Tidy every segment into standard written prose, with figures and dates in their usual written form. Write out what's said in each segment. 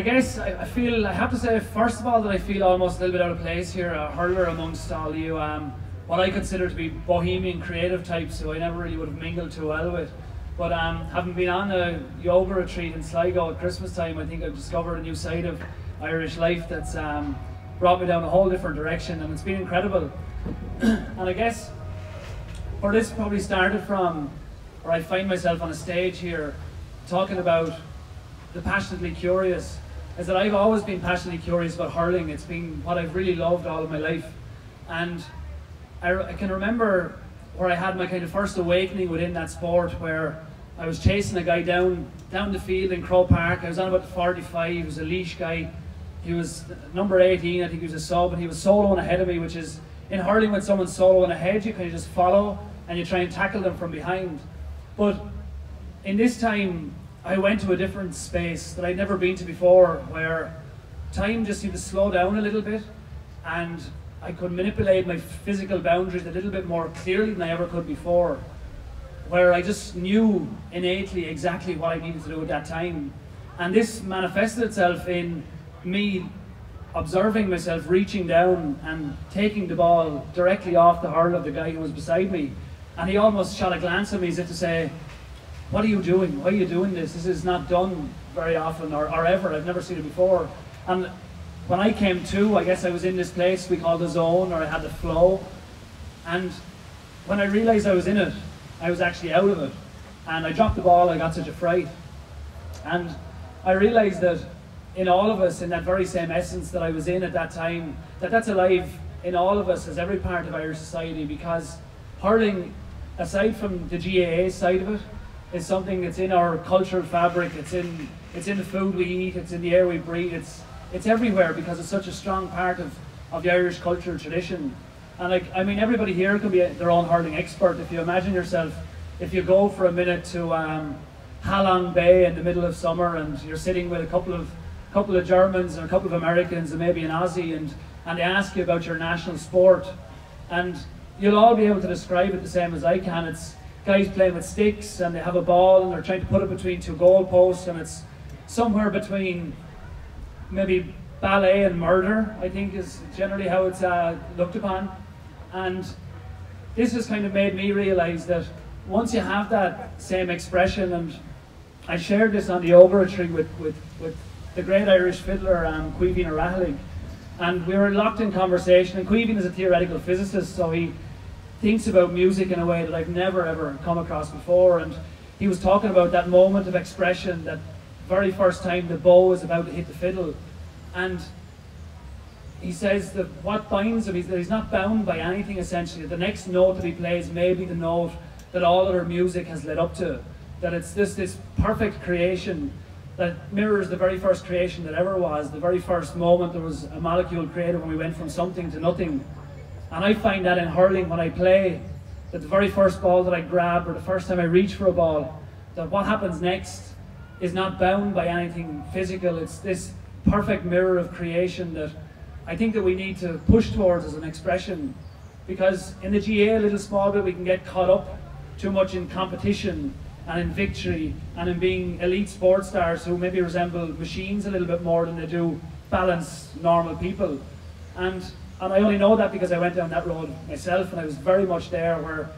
I guess I have to say, first of all, that I feel almost a little bit out of place here, a hurler amongst all you, what I consider to be bohemian creative types who I never really would have mingled too well with. But having been on a yoga retreat in Sligo at Christmas time, I think I've discovered a new side of Irish life that's brought me down a whole different direction, and it's been incredible. And I guess where this probably started from, where I find myself on a stage here talking about the passionately curious, is that I've always been passionately curious about hurling. It's been what I've really loved all of my life. And I can remember where I had my kind of first awakening within that sport, where I was chasing a guy down the field in Croke Park. I was on about 45, he was a leash guy. He was number 18, I think he was a sub, and he was soloing ahead of me, which is, in hurling, when someone's soloing ahead, you kind of just follow and you try and tackle them from behind. But in this time, I went to a different space that I'd never been to before, where time just seemed to slow down a little bit, and I could manipulate my physical boundaries a little bit more clearly than I ever could before, where I just knew innately exactly what I needed to do at that time. And this manifested itself in me observing myself reaching down and taking the ball directly off the hurl of the guy who was beside me. And he almost shot a glance at me as if to say, "What are you doing? Why are you doing this? This is not done very often or ever. I've never seen it before." And when I came to, I guess I was in this place we call the zone, or I had the flow. And when I realized I was in it, I was actually out of it. And I dropped the ball, I got such a fright. And I realized that in all of us, in that very same essence that I was in at that time, that's alive in all of us as every part of Irish society, because hurling, aside from the GAA side of it, is something that's in our cultural fabric. It's in the food we eat, it's in the air we breathe, it's everywhere, because it's such a strong part of the Irish cultural tradition. And like, I mean, everybody here can be their own hurling expert. If you imagine yourself, if you go for a minute to Halong Bay in the middle of summer, and you're sitting with a couple of Germans and a couple of Americans and maybe an Aussie, and they ask you about your national sport, and you'll all be able to describe it the same as I can. It's guys playing with sticks, and they have a ball and they're trying to put it between two goal posts, and it's somewhere between maybe ballet and murder, I think, is generally how it's looked upon. And this has kind of made me realize that once you have that same expression, and I shared this on the yoga retreat with the great Irish fiddler Caoimhín O'Rahilly, and we were locked in conversation, and Caoimhín is a theoretical physicist, so he thinks about music in a way that I've never ever come across before. And he was talking about that moment of expression, that very first time the bow is about to hit the fiddle, and he says that what binds him is that he's not bound by anything essentially. The next note that he plays may be the note that all other music has led up to, that it's this perfect creation that mirrors the very first creation that ever was, the very first moment there was a molecule created when we went from something to nothing. And I find that in hurling, when I play, that the very first ball that I grab, or the first time I reach for a ball, that what happens next is not bound by anything physical. It's this perfect mirror of creation that I think that we need to push towards as an expression. Because in the GA, a little small bit, we can get caught up too much in competition and in victory and in being elite sports stars who maybe resemble machines a little bit more than they do balanced, normal people. And I only know that because I went down that road myself, and I was very much there, where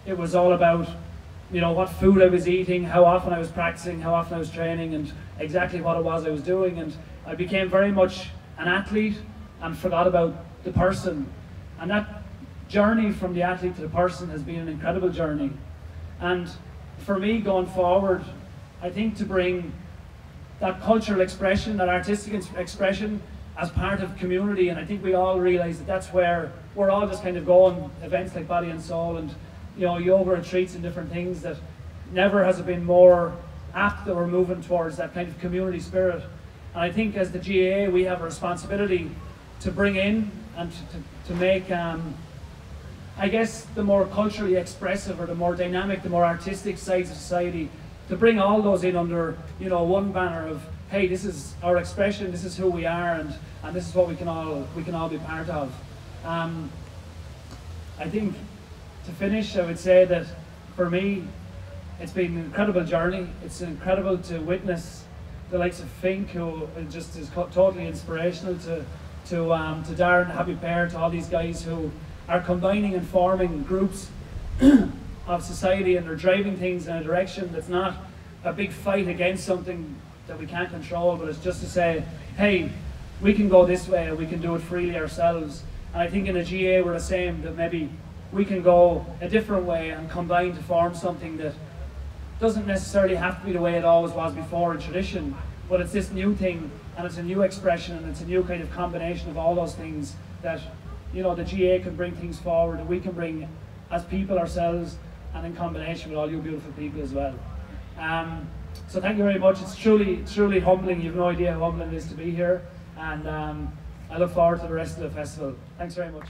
it was all about, you know, what food I was eating, how often I was practicing, how often I was training, and exactly what it was I was doing. And I became very much an athlete and forgot about the person. And that journey from the athlete to the person has been an incredible journey. And for me, going forward, I think to bring that cultural expression, that artistic expression, as part of community, and I think we all realize that that's where we're all just kind of going, events like Body&Soul and, you know, yoga retreats and different things, that never has it been more apt that we're moving towards that kind of community spirit. And I think as the GAA, we have a responsibility to bring in and to make, I guess, the more culturally expressive, or the more dynamic, the more artistic sides of society, to bring all those in under, you know, one banner of, hey, this is our expression, this is who we are, and this is what we can all be part of. I think, to finish, I would say that for me, it's been an incredible journey. It's incredible to witness the likes of Fink, who just is totally inspirational, to Darren, Happy Pair, to all these guys who are combining and forming groups of society, and they're driving things in a direction that's not a big fight against something that we can't control, but it's just to say, hey, we can go this way and we can do it freely ourselves. And I think in a GA we're the same, that maybe we can go a different way and combine to form something that doesn't necessarily have to be the way it always was before in tradition, but it's this new thing, and it's a new expression, and it's a new kind of combination of all those things that, you know, the GA can bring things forward, and we can bring as people ourselves, and in combination with all you beautiful people as well. So thank you very much. It's truly humbling. You have no idea how humbling it is to be here, and I look forward to the rest of the festival. Thanks very much.